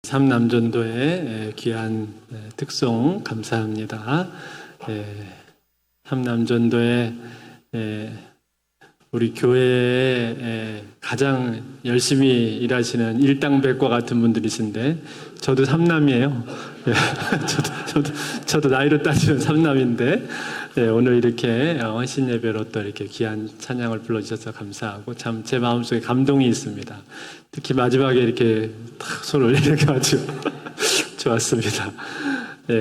삼남전도의 귀한 특송 감사합니다. 삼남전도의 우리 교회에 가장 열심히 일하시는 일당백과 같은 분들이신데 저도 삼남이에요. 저도 나이로 따지면 삼남인데 오늘 이렇게 헌신 예배로 또 이렇게 귀한 찬양을 불러주셔서 감사하고 참 제 마음속에 감동이 있습니다. 특히 마지막에 이렇게 탁 손을 올려가지고 좋았습니다.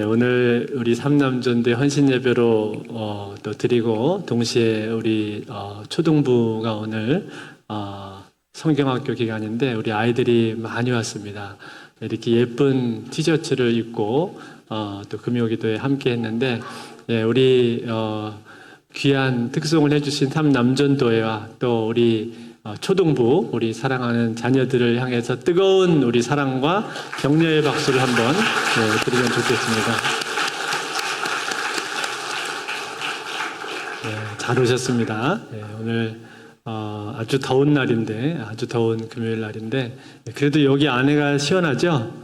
오늘 우리 삼남전도의 헌신 예배로 또 드리고 동시에 우리 초등부가 오늘 성경학교 기간인데 우리 아이들이 많이 왔습니다. 이렇게 예쁜 티셔츠를 입고 또 금요기도에 함께 했는데 우리 귀한 특송을 해주신 삼남전도회와 또 우리 초등부 우리 사랑하는 자녀들을 향해서 뜨거운 우리 사랑과 격려의 박수를 한번 드리면 좋겠습니다. 잘 오셨습니다. 오늘 아주 더운 날인데 아주 더운 금요일 날인데 그래도 여기 안에가 시원하죠?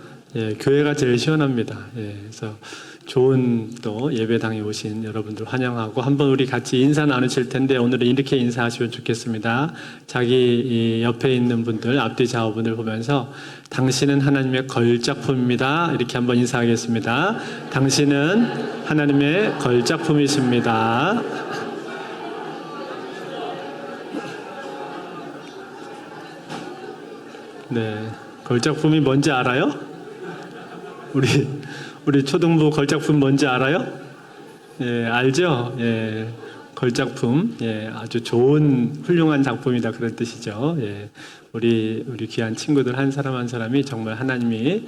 교회가 제일 시원합니다. 그래서 좋은 또 예배당에 오신 여러분들 환영하고 한번 우리 같이 인사 나누실 텐데 오늘은 이렇게 인사하시면 좋겠습니다. 자기 옆에 있는 분들 앞뒤 좌우분을 보면서 당신은 하나님의 걸작품입니다. 이렇게 한번 인사하겠습니다. 당신은 하나님의 걸작품이십니다. 네, 걸작품이 뭔지 알아요? 우리 초등부 걸작품 뭔지 알아요? 알죠? 걸작품, 아주 좋은 훌륭한 작품이다 그런 뜻이죠. 우리 귀한 친구들 한 사람 한 사람이 정말 하나님이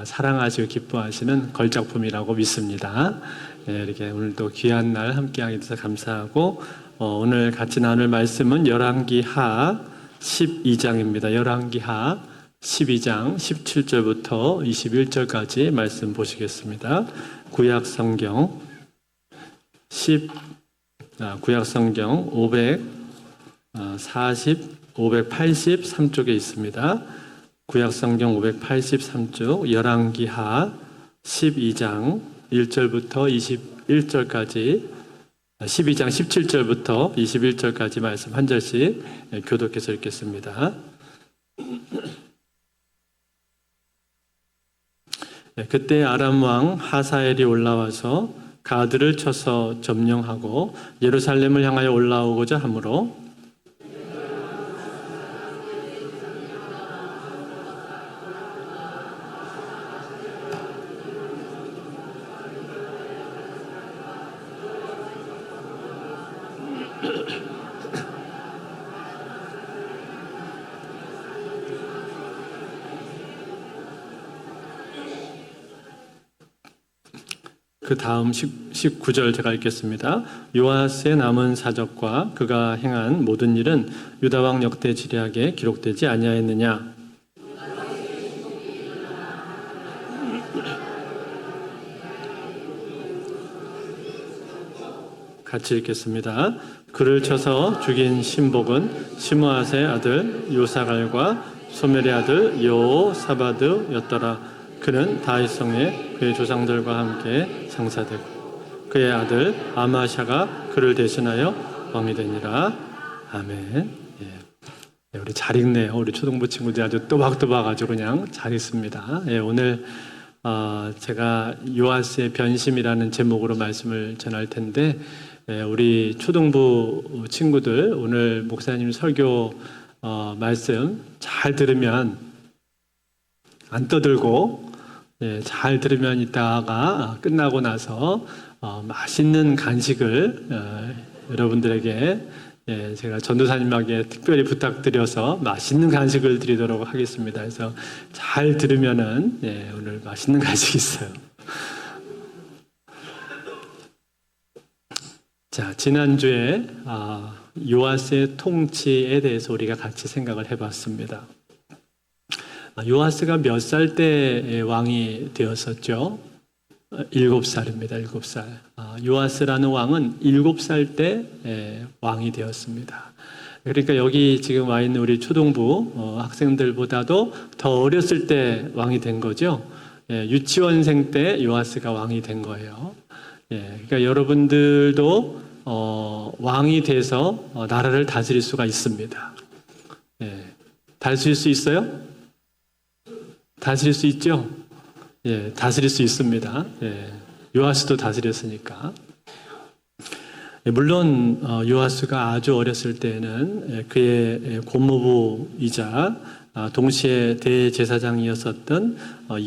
사랑하시고 기뻐하시는 걸작품이라고 믿습니다. 이렇게 오늘도 귀한 날 함께하게 돼서 감사하고 오늘 같이 나눌 말씀은 열왕기하 12장입니다. 열왕기하 12장 17절부터 21절까지 말씀 보시겠습니다. 구약성경 583쪽에 있습니다. 구약성경 583쪽 열왕기하 12장 1절부터 21절까지 12장 17절부터 21절까지 말씀 한 절씩 교독해서 읽겠습니다. 그때 아람 왕 하사엘이 올라와서 가드를 쳐서 점령하고 예루살렘을 향하여 올라오고자 하므로 그 다음 19절 제가 읽겠습니다. 요아스의 남은 사적과 그가 행한 모든 일은 유다왕 역대 지략에 기록되지 아니하였느냐. 같이 읽겠습니다. 그를 쳐서 죽인 신복은 시므앗의 아들 요사갈과 소멜의 아들 여호사바드였더라. 그는 다윗성에 그의 조상들과 함께 장사되고 그의 아들 아마샤가 그를 대신하여 왕이 되니라. 아멘. 우리 잘 읽네요. 우리 초등부 친구들이 아주 또박또박 아주 그냥 잘 읽습니다. 오늘 제가 요아스의 변심이라는 제목으로 말씀을 전할 텐데 우리 초등부 친구들 오늘 목사님 설교 말씀 잘 들으면 안 떠들고 잘 들으면 이따가 끝나고 나서 맛있는 간식을 여러분들에게 제가 전도사님에게 특별히 부탁드려서 맛있는 간식을 드리도록 하겠습니다. 그래서 잘 들으면은 오늘 맛있는 간식이 있어요. 자, 지난주에 요아스의 통치에 대해서 우리가 같이 생각을 해봤습니다. 요아스가 몇 살 때 왕이 되었었죠? 7살입니다. 7살. 요아스라는 왕은 7살 때 왕이 되었습니다. 그러니까 여기 지금 와 있는 우리 초등부 학생들보다도 더 어렸을 때 왕이 된 거죠. 예, 유치원생 때 요아스가 왕이 된 거예요. 예, 그러니까 여러분들도 왕이 돼서 나라를 다스릴 수가 있습니다. 예, 다스릴 수 있어요? 다스릴 수 있죠? 예, 다스릴 수 있습니다. 예, 요아스도 다스렸으니까. 예, 물론 요아스가 아주 어렸을 때는 그의 고모부이자 동시에 대제사장이었었던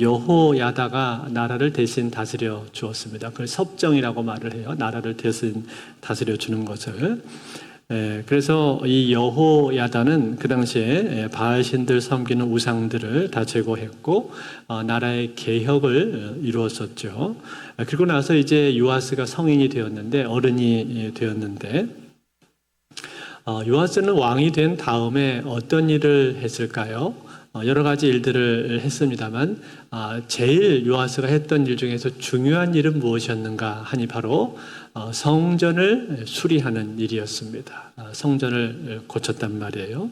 여호야다가 나라를 대신 다스려 주었습니다. 그걸 섭정이라고 말을 해요. 나라를 대신 다스려 주는 것을. 그래서 이 여호야다는 그 당시에 바알신들 섬기는 우상들을 다 제거했고 나라의 개혁을 이루었었죠. 그리고 나서 이제 요아스가 성인이 되었는데 어른이 되었는데 요아스는 왕이 된 다음에 어떤 일을 했을까요? 여러 가지 일들을 했습니다만 제일 요아스가 했던 일 중에서 중요한 일은 무엇이었는가 하니 바로 성전을 수리하는 일이었습니다. 성전을 고쳤단 말이에요.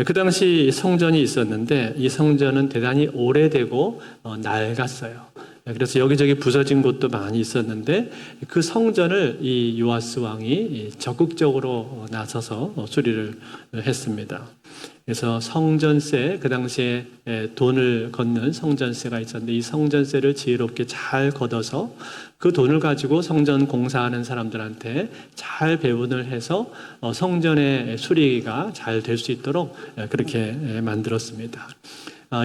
그 당시 성전이 있었는데 이 성전은 대단히 오래되고 낡았어요. 그래서 여기저기 부서진 곳도 많이 있었는데 그 성전을 이 요아스 왕이 적극적으로 나서서 수리를 했습니다. 그래서 성전세, 그 당시에 돈을 걷는 성전세가 있었는데 이 성전세를 지혜롭게 잘 걷어서 그 돈을 가지고 성전 공사하는 사람들한테 잘 배분을 해서 성전의 수리가 잘 될 수 있도록 그렇게 만들었습니다.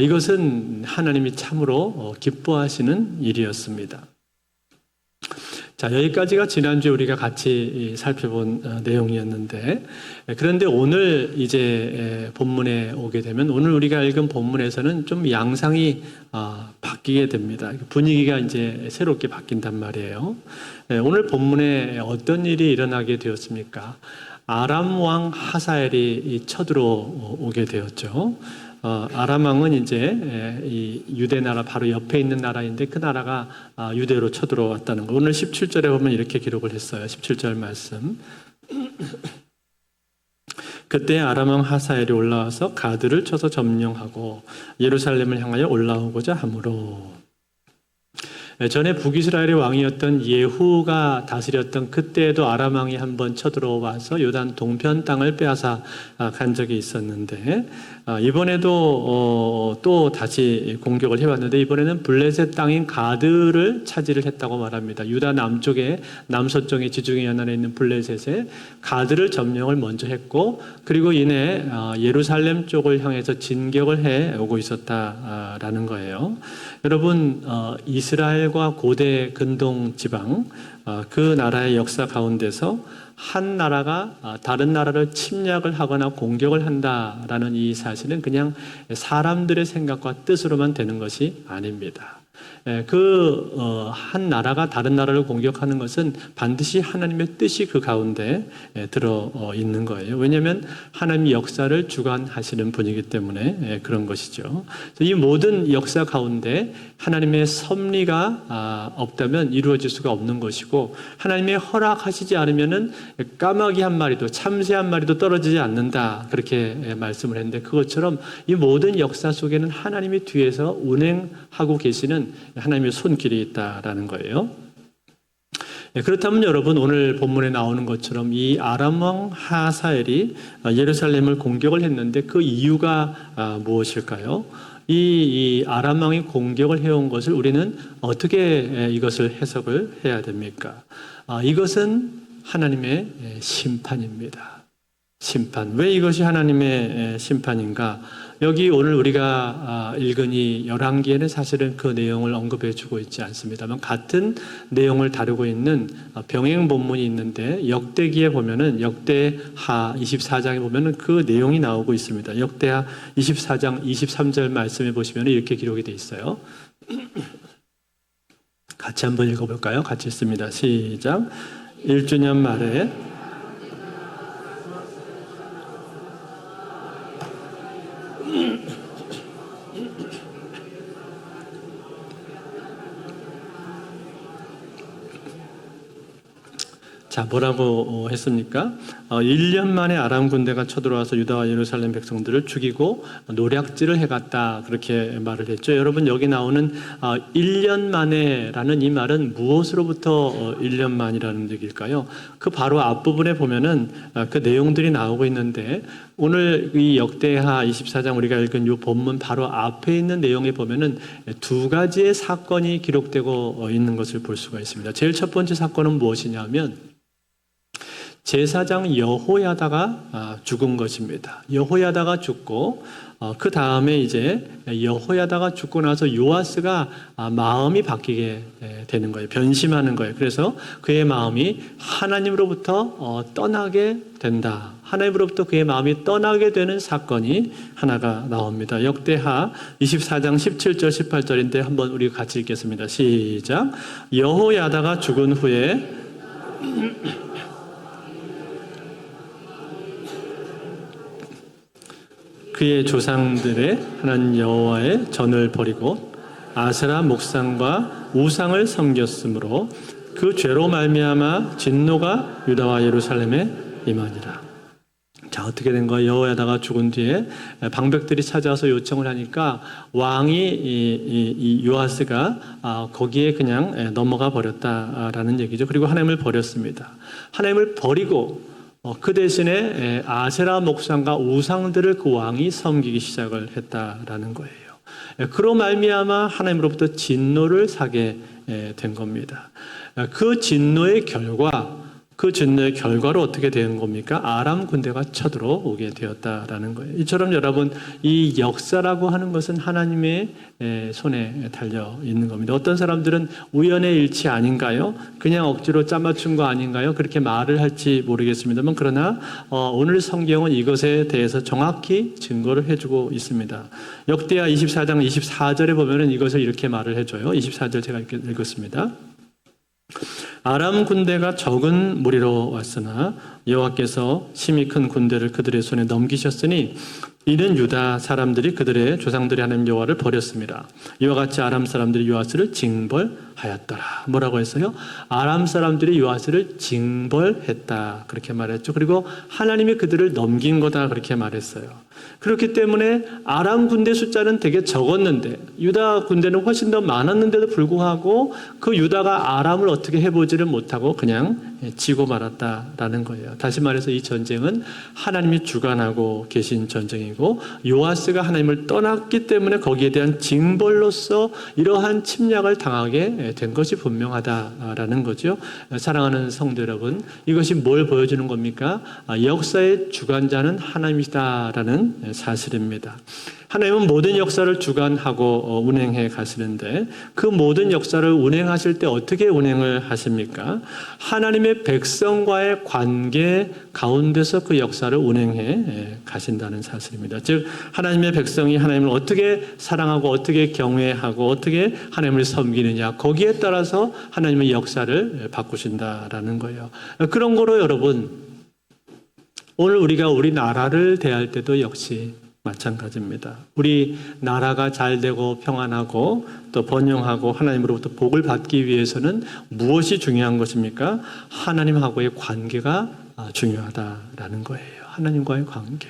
이것은 하나님이 참으로 기뻐하시는 일이었습니다. 자, 여기까지가 지난주에 우리가 같이 살펴본 내용이었는데, 그런데 오늘 이제 본문에 오게 되면 오늘 우리가 읽은 본문에서는 좀 양상이 바뀌게 됩니다. 분위기가 이제 새롭게 바뀐단 말이에요. 오늘 본문에 어떤 일이 일어나게 되었습니까? 아람 왕 하사엘이 쳐들어오게 되었죠. 아람 왕은 이제 이 유대 나라 바로 옆에 있는 나라인데 그 나라가 유대로 쳐들어왔다는 거. 오늘 17절에 보면 이렇게 기록을 했어요. 17절 말씀. 그때 아람 왕 하사엘이 올라와서 가드를 쳐서 점령하고 예루살렘을 향하여 올라오고자 하므로. 전에 북이스라엘의 왕이었던 예후가 다스렸던 그때에도 아람 왕이 한번 쳐들어와서 요단 동편 땅을 빼앗아 간 적이 있었는데 이번에도 또 다시 공격을 해왔는데 이번에는 블레셋 땅인 가드를 차지를 했다고 말합니다. 유다 남쪽에 남서쪽에 지중해 연안에 있는 블레셋에 가드를 점령을 먼저 했고 그리고 이내 예루살렘 쪽을 향해서 진격을 해 오고 있었다라는 거예요. 여러분 이스라엘과 고대 근동 지방 그 나라의 역사 가운데서 한 나라가 다른 나라를 침략을 하거나 공격을 한다라는 이 사실은 그냥 사람들의 생각과 뜻으로만 되는 것이 아닙니다. 한 나라가 다른 나라를 공격하는 것은 반드시 하나님의 뜻이 그 가운데 들어 있는 거예요. 왜냐하면 하나님의 역사를 주관하시는 분이기 때문에 그런 것이죠. 이 모든 역사 가운데 하나님의 섭리가 없다면 이루어질 수가 없는 것이고 하나님의 허락하시지 않으면은 까마귀 한 마리도 참새 한 마리도 떨어지지 않는다 그렇게 말씀을 했는데 그것처럼 이 모든 역사 속에는 하나님이 뒤에서 운행하고 계시는 하나님의 손길이 있다라는 거예요. 그렇다면 여러분 오늘 본문에 나오는 것처럼 이 아람 왕 하사엘이 예루살렘을 공격을 했는데 그 이유가 무엇일까요? 이 아람 왕이 공격을 해온 것을 우리는 어떻게 이것을 해석을 해야 됩니까? 이것은 하나님의 심판입니다. 심판. 왜 이것이 하나님의 심판인가? 여기 오늘 우리가 읽은 이 열왕기에는 사실은 그 내용을 언급해 주고 있지 않습니다만 같은 내용을 다루고 있는 병행 본문이 있는데 역대기에 보면은 역대하 24장에 보면은 그 내용이 나오고 있습니다. 역대하 24장 23절 말씀에 보시면 이렇게 기록이 되어 있어요. 같이 한번 읽어볼까요? 같이 읽습니다. 시작. 1주년 말에 자, 자, 뭐라고 했습니까? 1년 만에 아람 군대가 쳐들어와서 유다와 예루살렘 백성들을 죽이고 노략질을 해갔다. 그렇게 말을 했죠. 여러분, 여기 나오는 1년 만에라는 이 말은 무엇으로부터 1년 만이라는 얘기일까요? 그 바로 앞부분에 보면은 그 내용들이 나오고 있는데, 오늘 이 역대하 24장 우리가 읽은 이 본문 바로 앞에 있는 내용에 보면은 두 가지의 사건이 기록되고 있는 것을 볼 수가 있습니다. 제일 첫 번째 사건은 무엇이냐면 제사장 여호야다가 죽은 것입니다. 여호야다가 죽고 그 다음에 이제 여호야다가 죽고 나서 요아스가 마음이 바뀌게 되는 거예요. 변심하는 거예요. 그래서 그의 마음이 하나님으로부터 떠나게 된다. 하나님으로부터 그의 마음이 떠나게 되는 사건이 하나가 나옵니다. 역대하 24장 17절 18절인데 한번 우리 같이 읽겠습니다. 시작. 여호야다가 죽은 후에 그의 조상들의 하나님 여호와의 전을 버리고 아세라 목상과 우상을 섬겼으므로 그 죄로 말미암아 진노가 유다와 예루살렘에 임하니라. 자, 어떻게 된 거예요? 여호야다가 죽은 뒤에 방백들이 찾아와서 요청을 하니까 왕이 이 요아스가 거기에 그냥 넘어가 버렸다라는 얘기죠. 그리고 하나님을 버렸습니다. 하나님을 버리고 그 대신에 아세라 목상과 우상들을 그 왕이 섬기기 시작을 했다라는 거예요. 그로 말미암아 하나님으로부터 진노를 사게 된 겁니다. 그 진노의 결과로 어떻게 되는 겁니까? 아람 군대가 쳐들어오게 되었다라는 거예요. 이처럼 여러분, 이 역사라고 하는 것은 하나님의 손에 달려 있는 겁니다. 어떤 사람들은 우연의 일치 아닌가요? 그냥 억지로 짜맞춘 거 아닌가요? 그렇게 말을 할지 모르겠습니다만, 그러나 오늘 성경은 이것에 대해서 정확히 증거를 해주고 있습니다. 역대하 24장 24절에 보면은 이것을 이렇게 말을 해줘요. 24절 제가 읽었습니다. 아람 군대가 적은 무리로 왔으나 여호와께서 심히 큰 군대를 그들의 손에 넘기셨으니 이는 유다 사람들이 그들의 조상들의 하나님 여호와를 버렸습니다. 이와 같이 아람 사람들이 요아스를 징벌하였더라. 뭐라고 했어요? 아람 사람들이 요아스를 징벌했다. 그렇게 말했죠. 그리고 하나님이 그들을 넘긴 거다. 그렇게 말했어요. 그렇기 때문에 아람 군대 숫자는 되게 적었는데 유다 군대는 훨씬 더 많았는데도 불구하고 그 유다가 아람을 어떻게 해보지를 못하고 그냥 지고 말았다라는 거예요. 다시 말해서 이 전쟁은 하나님이 주관하고 계신 전쟁이고 요아스가 하나님을 떠났기 때문에 거기에 대한 징벌로서 이러한 침략을 당하게 된 것이 분명하다라는 거죠. 사랑하는 성도 여러분, 이것이 뭘 보여주는 겁니까? 역사의 주관자는 하나님이다라는 사실입니다. 하나님은 모든 역사를 주관하고 운행해 가시는데 그 모든 역사를 운행하실 때 어떻게 운행을 하십니까? 하나님의 백성과의 관계 가운데서 그 역사를 운행해 가신다는 사실입니다. 즉 하나님의 백성이 하나님을 어떻게 사랑하고 어떻게 경외하고 어떻게 하나님을 섬기느냐, 거기에 따라서 하나님의 역사를 바꾸신다라는 거예요. 그런 거로 여러분, 오늘 우리가 우리 나라를 대할 때도 역시 마찬가지입니다. 우리 나라가 잘 되고 평안하고 또 번영하고 하나님으로부터 복을 받기 위해서는 무엇이 중요한 것입니까? 하나님하고의 관계가 중요하다라는 거예요. 하나님과의 관계.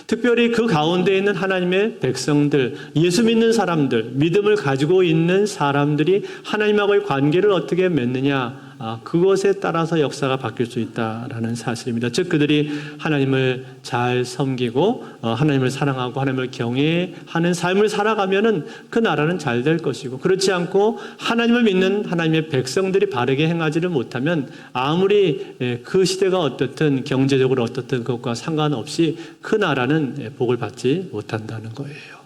특별히 그 가운데 있는 하나님의 백성들, 예수 믿는 사람들, 믿음을 가지고 있는 사람들이 하나님하고의 관계를 어떻게 맺느냐, 그것에 따라서 역사가 바뀔 수 있다라는 사실입니다. 즉 그들이 하나님을 잘 섬기고 하나님을 사랑하고 하나님을 경외하는 삶을 살아가면은 그 나라는 잘 될 것이고, 그렇지 않고 하나님을 믿는 하나님의 백성들이 바르게 행하지를 못하면 아무리 그 시대가 어떻든 경제적으로 어떻든 그것과 상관없이 그 나라는 복을 받지 못한다는 거예요.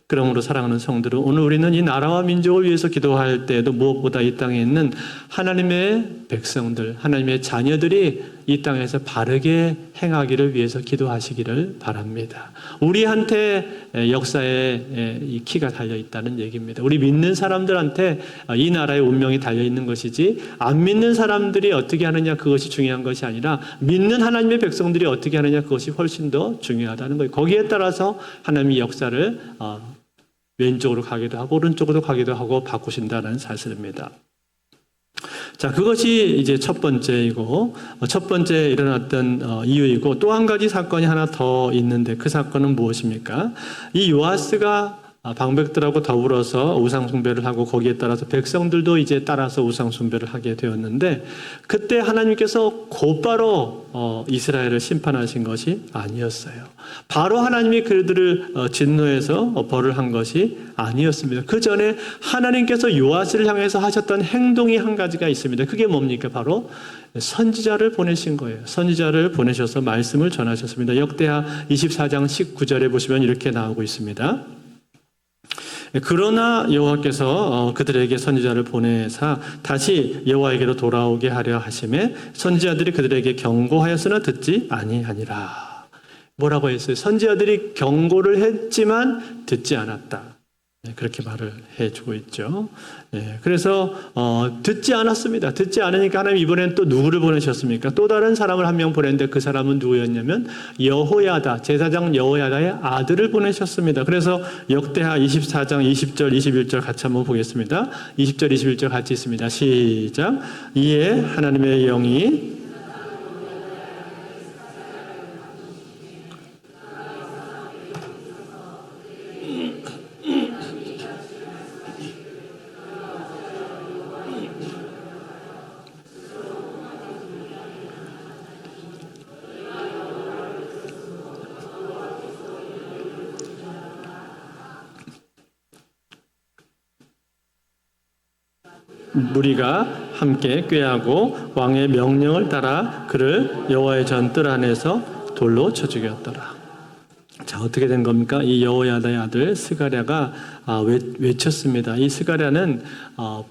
그러므로 사랑하는 성도들, 오늘 우리는 이 나라와 민족을 위해서 기도할 때에도 무엇보다 이 땅에 있는 하나님의 백성들, 하나님의 자녀들이 이 땅에서 바르게 행하기를 위해서 기도하시기를 바랍니다. 우리한테 역사의 이 키가 달려있다는 얘기입니다. 우리 믿는 사람들한테 이 나라의 운명이 달려있는 것이지, 안 믿는 사람들이 어떻게 하느냐 그것이 중요한 것이 아니라 믿는 하나님의 백성들이 어떻게 하느냐 그것이 훨씬 더 중요하다는 거예요. 거기에 따라서 하나님의 역사를 왼쪽으로 가기도 하고 오른쪽으로 가기도 하고 바꾸신다는 사실입니다. 자, 자, 그것이 이제 첫 번째이고, 첫 번째 일어났던 이유이고, 또 한 가지 사건이 하나 더 있는데, 그 사건은 무엇입니까? 이 요아스가 방백들하고 더불어서 우상숭배를 하고, 거기에 따라서 백성들도 이제 따라서 우상숭배를 하게 되었는데, 그때 하나님께서 곧바로 이스라엘을 심판하신 것이 아니었어요. 바로 하나님이 그들을 진노해서 벌을 한 것이 아니었습니다. 그 전에 하나님께서 요아스를 향해서 하셨던 행동이 한 가지가 있습니다. 그게 뭡니까? 바로 선지자를 보내신 거예요. 선지자를 보내셔서 말씀을 전하셨습니다. 역대하 24장 19절에 보시면 이렇게 나오고 있습니다. 그러나 여호와께서 그들에게 선지자를 보내사 다시 여호와에게로 돌아오게 하려 하심에 선지자들이 그들에게 경고하였으나 듣지 아니하니라. 뭐라고 했어요? 선지자들이 경고를 했지만 듣지 않았다. 그렇게 말을 해주고 있죠. 그래서 듣지 않았습니다. 듣지 않으니까 하나님 이번엔 또 누구를 보내셨습니까? 또 다른 사람을 한 명 보냈는데 그 사람은 누구였냐면 여호야다, 제사장 여호야다의 아들을 보내셨습니다. 그래서 역대하 24장 20절 21절 같이 한번 보겠습니다. 20절 21절 같이 있습니다. 시작. 이에 하나님의 영이 무리가 함께 꾀하고 왕의 명령을 따라 그를 여호와의 전뜰 안에서 돌로 쳐 죽였더라. 자, 어떻게 된 겁니까? 이 여호야다의 아들 스가랴가 외쳤습니다. 이 스가랴는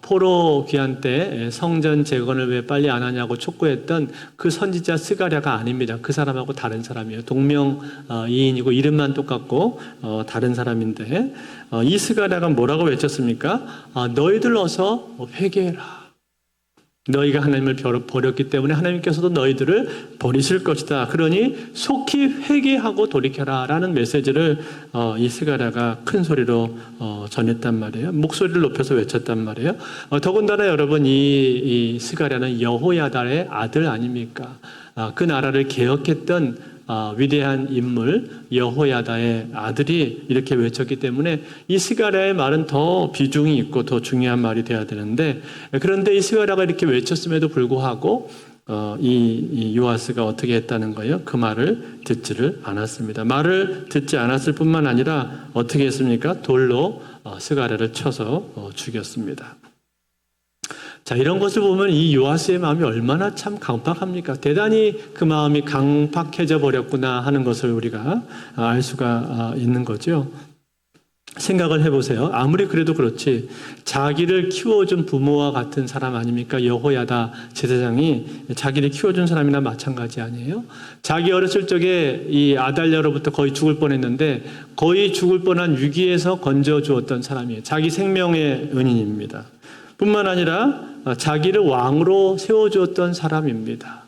포로 귀환 때 성전 재건을 왜 빨리 안 하냐고 촉구했던 그 선지자 스가랴가 아닙니다. 그 사람하고 다른 사람이에요. 동명이인이고 이름만 똑같고 다른 사람인데 이 스가랴가 뭐라고 외쳤습니까? 너희들 어서 회개해라. 너희가 하나님을 버렸기 때문에 하나님께서도 너희들을 버리실 것이다. 그러니 속히 회개하고 돌이켜라 라는 메시지를 이 스가랴가 큰 소리로 전했단 말이에요. 목소리를 높여서 외쳤단 말이에요. 더군다나 여러분 이 스가랴는 여호야다의 아들 아닙니까? 그 나라를 개혁했던 위대한 인물 여호야다의 아들이 이렇게 외쳤기 때문에 이 스가랴의 말은 더 비중이 있고 더 중요한 말이 돼야 되는데, 그런데 이 스가랴가 이렇게 외쳤음에도 불구하고 이 요아스가 어떻게 했다는 거예요? 그 말을 듣지를 않았습니다. 말을 듣지 않았을 뿐만 아니라 어떻게 했습니까? 돌로 스가랴를 쳐서 죽였습니다. 자, 이런 것을 보면 이 요아스의 마음이 얼마나 참 강팍합니까? 대단히 그 마음이 강팍해져 버렸구나 하는 것을 우리가 알 수가 있는 거죠. 생각을 해보세요. 아무리 그래도 그렇지 자기를 키워준 부모와 같은 사람 아닙니까? 여호야다 제사장이 자기를 키워준 사람이나 마찬가지 아니에요? 자기 어렸을 적에 이 아달랴로부터 거의 죽을 뻔했는데 거의 죽을 뻔한 위기에서 건져주었던 사람이에요. 자기 생명의 은인입니다. 뿐만 아니라 자기를 왕으로 세워주었던 사람입니다.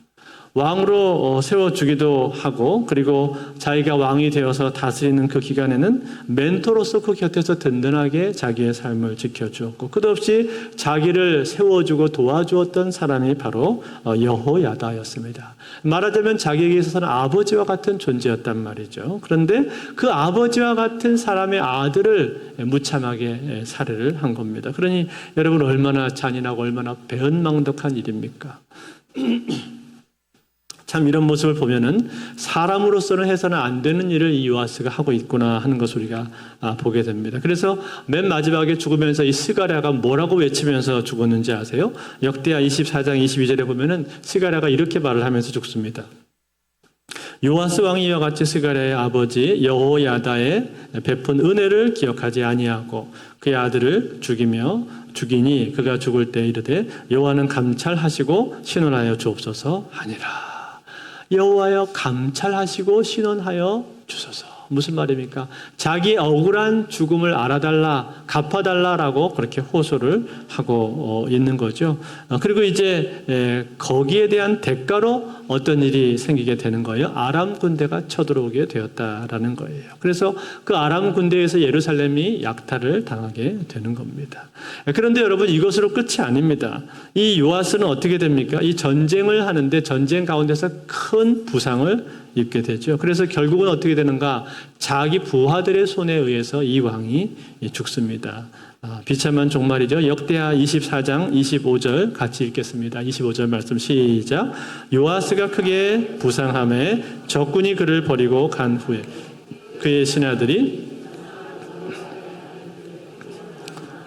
왕으로 세워주기도 하고, 그리고 자기가 왕이 되어서 다스리는 그 기간에는 멘토로서 그 곁에서 든든하게 자기의 삶을 지켜주었고, 끝없이 자기를 세워주고 도와주었던 사람이 바로 여호야다였습니다. 말하자면 자기에게 있어서는 아버지와 같은 존재였단 말이죠. 그런데 그 아버지와 같은 사람의 아들을 무참하게 살해를 한 겁니다. 그러니 여러분 얼마나 잔인하고 얼마나 배은망덕한 일입니까? 참 이런 모습을 보면은 사람으로서는 해서는 안 되는 일을 이 요아스가 하고 있구나 하는 것을 우리가 보게 됩니다. 그래서 맨 마지막에 죽으면서 이 스가랴가 뭐라고 외치면서 죽었는지 아세요? 역대하 24장 22절에 보면은 스가랴가 이렇게 말을 하면서 죽습니다. 요아스 왕이 이와 같이 스가랴의 아버지 여호야다의 베푼 은혜를 기억하지 아니하고 그의 아들을 죽이니 그가 죽을 때 이르되 여호와는 감찰하시고 신원하여 주옵소서 하니라. 여호와여 감찰하시고 신원하여 주소서. 무슨 말입니까? 자기 억울한 죽음을 알아달라, 갚아달라라고 그렇게 호소를 하고 있는 거죠. 그리고 이제 거기에 대한 대가로 어떤 일이 생기게 되는 거예요. 아람 군대가 쳐들어오게 되었다라는 거예요. 그래서 그 아람 군대에서 예루살렘이 약탈을 당하게 되는 겁니다. 그런데 여러분, 이것으로 끝이 아닙니다. 이 요아스는 어떻게 됩니까? 이 전쟁을 하는데 전쟁 가운데서 큰 부상을 입게 되죠. 그래서 결국은 어떻게 되는가? 자기 부하들의 손에 의해서 이 왕이 죽습니다. 비참한 종말이죠. 역대하 24장 25절 같이 읽겠습니다. 25절 말씀 시작. 요아스가 크게 부상함에 적군이 그를 버리고 간 후에 그의 신하들이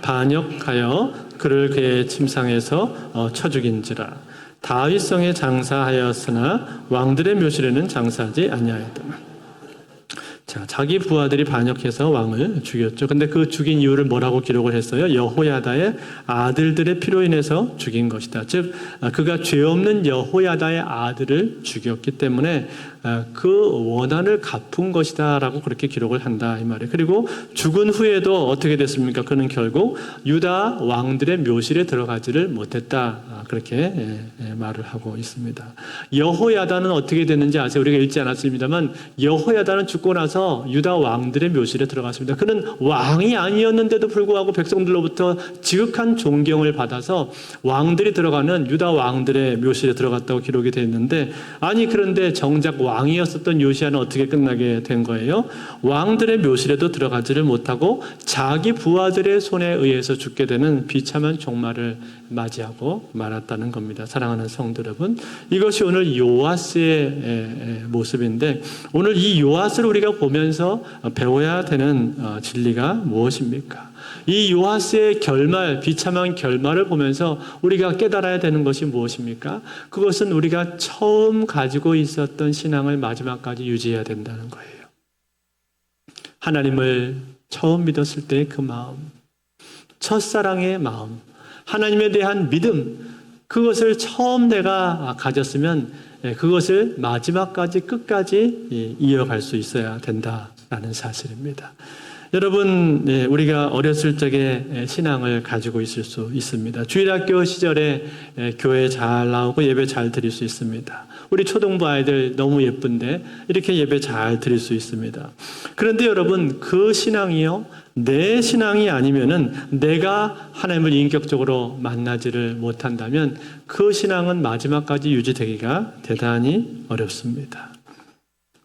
반역하여 그를 그의 침상에서 쳐 죽인지라. 다윗성에 장사하였으나 왕들의 묘실에는 장사하지 아니하였다. 자, 자기 부하들이 반역해서 왕을 죽였죠. 근데 그 죽인 이유를 뭐라고 기록을 했어요? 여호야다의 아들들의 피로 인해서 죽인 것이다. 즉, 그가 죄 없는 여호야다의 아들을 죽였기 때문에 그 원한을 갚은 것이다라고 그렇게 기록을 한다 이 말이에요. 그리고 죽은 후에도 어떻게 됐습니까? 그는 결국 유다 왕들의 묘실에 들어가지를 못했다 그렇게 말을 하고 있습니다. 여호야다는 어떻게 됐는지 아세요? 우리가 읽지 않았습니다만 여호야다는 죽고 나서 유다 왕들의 묘실에 들어갔습니다. 그는 왕이 아니었는데도 불구하고 백성들로부터 지극한 존경을 받아서 왕들이 들어가는 유다 왕들의 묘실에 들어갔다고 기록이 되어 있는데, 아니 그런데 정작 왕이었었던 요시아는 어떻게 끝나게 된 거예요? 왕들의 묘실에도 들어가지를 못하고 자기 부하들의 손에 의해서 죽게 되는 비참한 종말을 맞이하고 말았다는 겁니다. 사랑하는 성도 여러분, 이것이 오늘 요아스의 모습인데, 오늘 이 요아스를 우리가 보면서 배워야 되는 진리가 무엇입니까? 이 요아스의 결말, 비참한 결말을 보면서 우리가 깨달아야 되는 것이 무엇입니까? 그것은 우리가 처음 가지고 있었던 신앙을 마지막까지 유지해야 된다는 거예요. 하나님을 처음 믿었을 때의 그 마음, 첫사랑의 마음, 하나님에 대한 믿음, 그것을 처음 내가 가졌으면 그것을 마지막까지 끝까지 이어갈 수 있어야 된다라는 사실입니다. 여러분, 우리가 어렸을 적에 신앙을 가지고 있을 수 있습니다. 주일학교 시절에 교회 잘 나오고 예배 잘 드릴 수 있습니다. 우리 초등부 아이들 너무 예쁜데 이렇게 예배 잘 드릴 수 있습니다. 그런데 여러분, 그 신앙이요, 내 신앙이 아니면은, 내가 하나님을 인격적으로 만나지를 못한다면 그 신앙은 마지막까지 유지되기가 대단히 어렵습니다.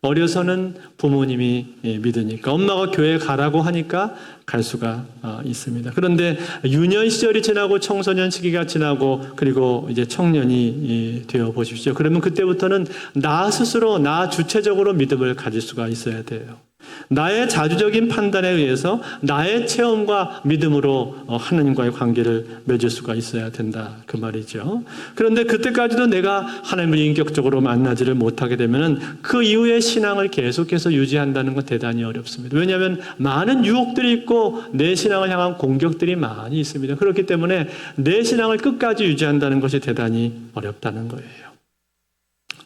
어려서는 부모님이 믿으니까, 엄마가 교회 가라고 하니까 갈 수가 있습니다. 그런데 유년 시절이 지나고 청소년 시기가 지나고 그리고 이제 청년이 되어 보십시오. 그러면 그때부터는 나 스스로, 나 주체적으로 믿음을 가질 수가 있어야 돼요. 나의 자주적인 판단에 의해서 나의 체험과 믿음으로 하나님과의 관계를 맺을 수가 있어야 된다 그 말이죠. 그런데 그때까지도 내가 하나님을 인격적으로 만나지를 못하게 되면 그 이후의 신앙을 계속해서 유지한다는 건 대단히 어렵습니다. 왜냐하면 많은 유혹들이 있고 내 신앙을 향한 공격들이 많이 있습니다. 그렇기 때문에 내 신앙을 끝까지 유지한다는 것이 대단히 어렵다는 거예요.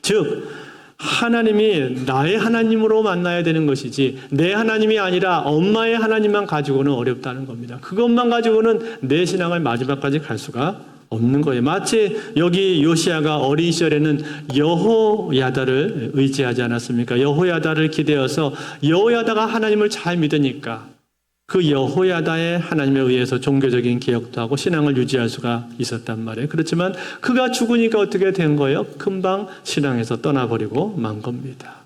즉, 하나님이 나의 하나님으로 만나야 되는 것이지 내 하나님이 아니라 엄마의 하나님만 가지고는 어렵다는 겁니다. 그것만 가지고는 내 신앙을 마지막까지 갈 수가 없는 거예요. 마치 여기 요시아가 어린 시절에는 여호야다를 의지하지 않았습니까? 여호야다를 기대어서 여호야다가 하나님을 잘 믿으니까 그 여호야다의 하나님에 의해서 종교적인 개혁도 하고 신앙을 유지할 수가 있었단 말이에요. 그렇지만 그가 죽으니까 어떻게 된 거예요? 금방 신앙에서 떠나버리고 만 겁니다.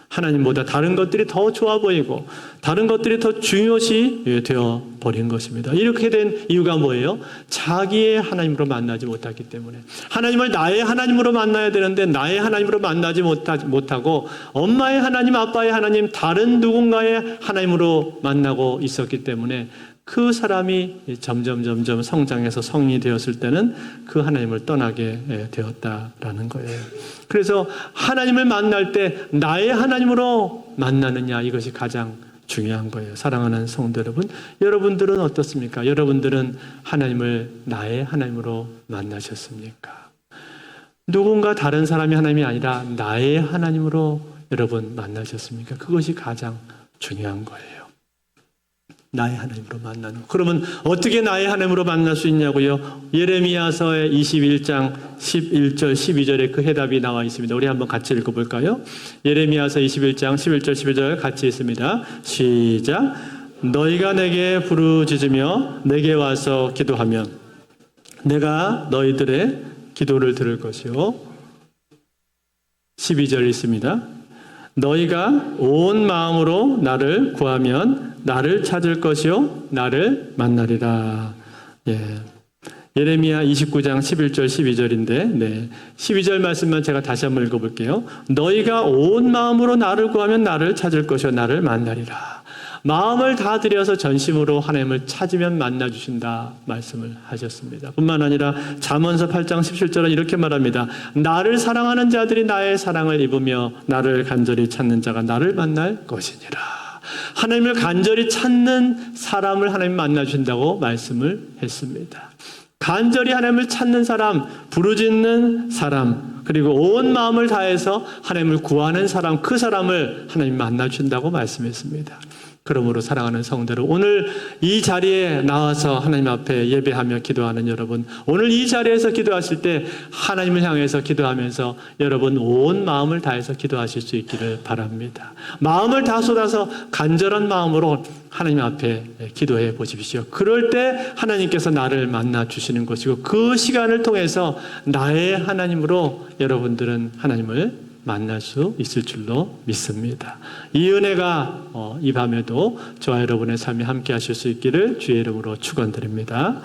하나님보다 다른 것들이 더 좋아 보이고 다른 것들이 더 중요시 되어 버린 것입니다. 이렇게 된 이유가 뭐예요? 자기의 하나님으로 만나지 못했기 때문에. 하나님을 나의 하나님으로 만나야 되는데 나의 하나님으로 만나지 못하고 엄마의 하나님, 아빠의 하나님, 다른 누군가의 하나님으로 만나고 있었기 때문에 그 사람이 점점 성장해서 성인이 되었을 때는 그 하나님을 떠나게 되었다라는 거예요. 그래서 하나님을 만날 때 나의 하나님으로 만나느냐, 이것이 가장 중요한 거예요. 사랑하는 성도 여러분, 여러분들은 어떻습니까? 여러분들은 하나님을 나의 하나님으로 만나셨습니까? 누군가 다른 사람이 하나님이 아니라 나의 하나님으로 여러분 만나셨습니까? 그것이 가장 중요한 거예요. 나의 하나님으로 만나는 거. 그러면 어떻게 나의 하나님으로 만날 수 있냐고요? 예레미야서의 21장 11절 12절에 그 해답이 나와 있습니다. 우리 한번 같이 읽어볼까요? 예레미야서 21장 11절 12절 같이 있습니다. 시작. 너희가 내게 부르짖으며 내게 와서 기도하면 내가 너희들의 기도를 들을 것이요. 12절 있습니다. 너희가 온 마음으로 나를 구하면 나를 찾을 것이요 나를 만나리라. 예레미야 29장 11절 12절인데 12절 말씀만 제가 다시 한번 읽어볼게요. 너희가 온 마음으로 나를 구하면 나를 찾을 것이요 나를 만나리라. 마음을 다 들여서 전심으로 하나님을 찾으면 만나주신다 말씀을 하셨습니다. 뿐만 아니라 잠언서 8장 17절은 이렇게 말합니다. 나를 사랑하는 자들이 나의 사랑을 입으며 나를 간절히 찾는 자가 나를 만날 것이니라. 하나님을 간절히 찾는 사람을 하나님 만나주신다고 말씀을 했습니다. 간절히 하나님을 찾는 사람, 부르짖는 사람, 그리고 온 마음을 다해서 하나님을 구하는 사람, 그 사람을 하나님 만나주신다고 말씀했습니다. 그러므로 사랑하는 성도들, 오늘 이 자리에 나와서 하나님 앞에 예배하며 기도하는 여러분, 오늘 이 자리에서 기도하실 때 하나님을 향해서 기도하면서 여러분 온 마음을 다해서 기도하실 수 있기를 바랍니다. 마음을 다 쏟아서 간절한 마음으로 하나님 앞에 기도해 보십시오. 그럴 때 하나님께서 나를 만나 주시는 것이고 그 시간을 통해서 나의 하나님으로 여러분들은 하나님을 만날 수 있을 줄로 믿습니다. 이 은혜가 이 밤에도 저와 여러분의 삶에 함께 하실 수 있기를 주의 이름으로 축원드립니다.